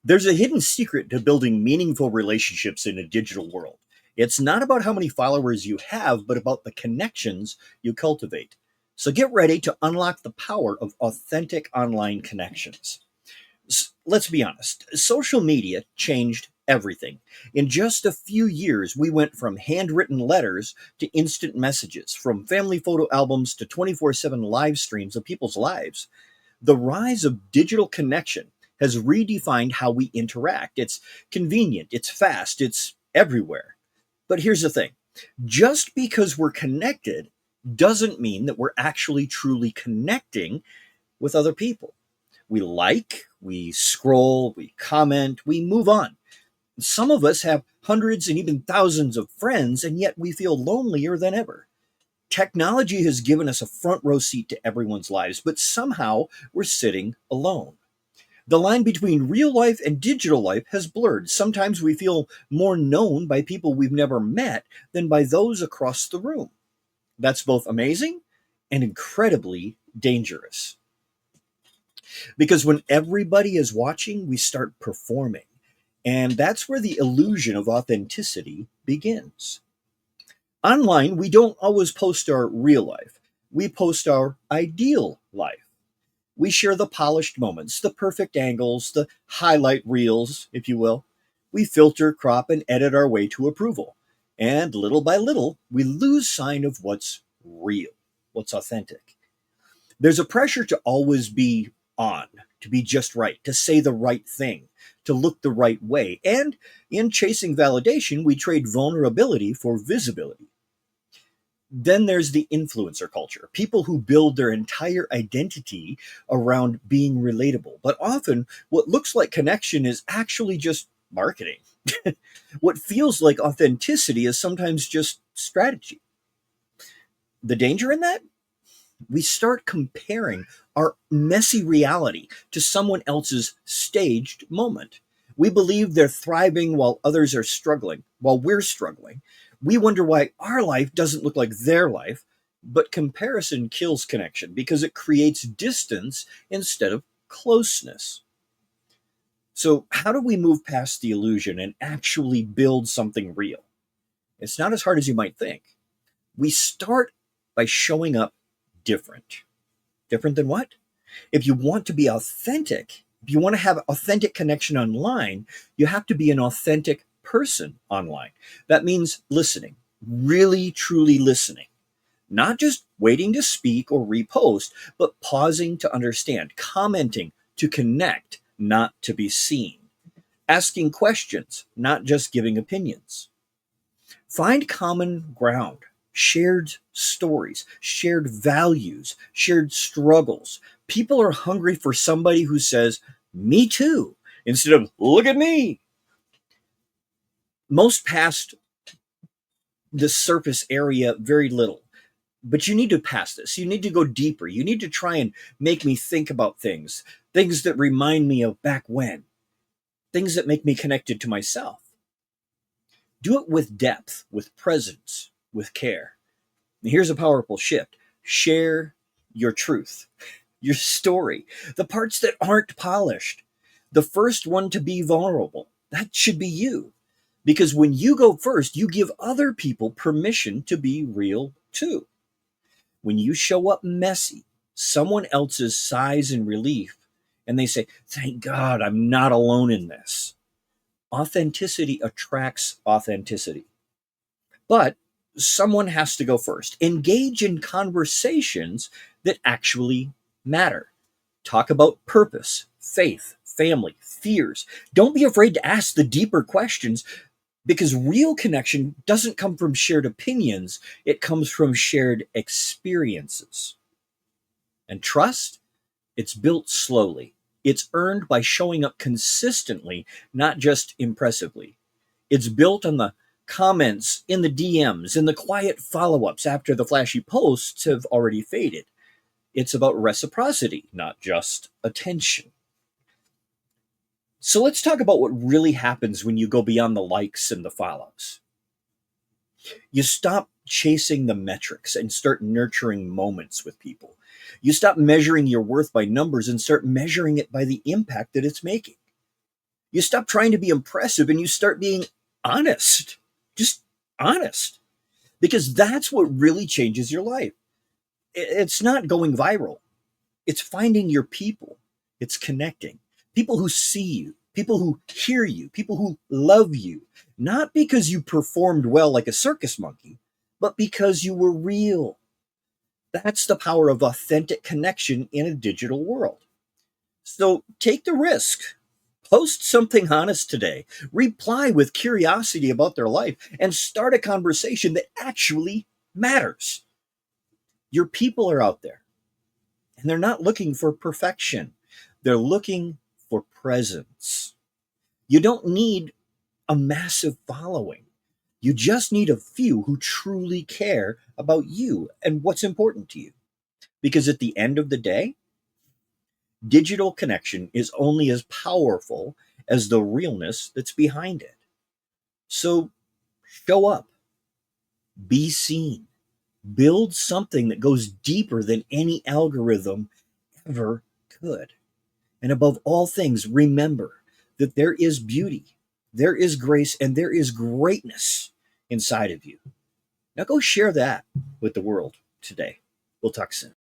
There's a hidden secret to building meaningful relationships in a digital world. It's not about how many followers you have, but about the connections you cultivate. So get ready to unlock the power of authentic online connections. Let's be honest, social media changed everything. In just a few years, we went from handwritten letters to instant messages, from family photo albums to 24/7 live streams of people's lives. The rise of digital connection has redefined how we interact. It's convenient, it's fast, it's everywhere. But here's the thing, just because we're connected doesn't mean that we're actually truly connecting with other people. We like, we scroll, we comment, we move on. Some of us have hundreds and even thousands of friends, and yet we feel lonelier than ever. Technology has given us a front row seat to everyone's lives, but somehow we're sitting alone. The line between real life and digital life has blurred. Sometimes we feel more known by people we've never met than by those across the room. That's both amazing and incredibly dangerous. Because when everybody is watching, we start performing. And that's where the illusion of authenticity begins. Online, we don't always post our real life. We post our ideal life. We share the polished moments, the perfect angles, the highlight reels, if you will. We filter, crop, and edit our way to approval. And little by little, we lose sight of what's real, what's authentic. There's a pressure to always be on, to be just right, to say the right thing, to look the right way. And in chasing validation, we trade vulnerability for visibility. Then there's the influencer culture, people who build their entire identity around being relatable. But often, what looks like connection is actually just marketing. What feels like authenticity is sometimes just strategy. The danger in that? We start comparing our messy reality to someone else's staged moment. We believe they're thriving while others are struggling, while we're struggling. We wonder why our life doesn't look like their life, but comparison kills connection because it creates distance instead of closeness. So, how do we move past the illusion and actually build something real? It's not as hard as you might think. We start by showing up different. Different than what? If you want to be authentic, if you want to have authentic connection online, you have to be an authentic person online. That means listening, really, truly listening, not just waiting to speak or repost, but pausing to understand, commenting to connect, not to be seen, asking questions, not just giving opinions. Find common ground, shared stories, shared values, shared struggles. People are hungry for somebody who says, "Me too," instead of "look at me." Most past the surface area very little, but you need to pass this. You need to go deeper. You need to try and make me think about things, things that remind me of back when, things that make me connected to myself. Do it with depth, with presence, with care. And here's a powerful shift: share your truth, your story, the parts that aren't polished. The first one to be vulnerable. That should be you. Because when you go first, you give other people permission to be real too. When you show up messy, someone else's sighs in relief, and they say, "Thank God I'm not alone in this." Authenticity attracts authenticity. But someone has to go first. Engage in conversations that actually matter. Talk about purpose, faith, family, fears. Don't be afraid to ask the deeper questions because real connection doesn't come from shared opinions, it comes from shared experiences. And trust, it's built slowly. It's earned by showing up consistently, not just impressively. It's built on the comments, in the DMs, in the quiet follow ups after the flashy posts have already faded. It's about reciprocity, not just attention. So let's talk about what really happens when you go beyond the likes and the follows. You stop chasing the metrics and start nurturing moments with people. You stop measuring your worth by numbers and start measuring it by the impact that it's making. You stop trying to be impressive and you start being honest. Just honest. Because that's what really changes your life. It's not going viral. It's finding your people. It's connecting. People who see you, people who hear you, people who love you, not because you performed well like a circus monkey, but because you were real. That's the power of authentic connection in a digital world. So take the risk. Post something honest today. Reply with curiosity about their life and start a conversation that actually matters. Your people are out there and they're not looking for perfection. They're looking for presence. You don't need a massive following. You just need a few who truly care about you and what's important to you. Because at the end of the day, digital connection is only as powerful as the realness that's behind it. So show up, be seen, build something that goes deeper than any algorithm ever could. And above all things, remember that there is beauty, there is grace, and there is greatness inside of you. Now go share that with the world today. We'll talk soon.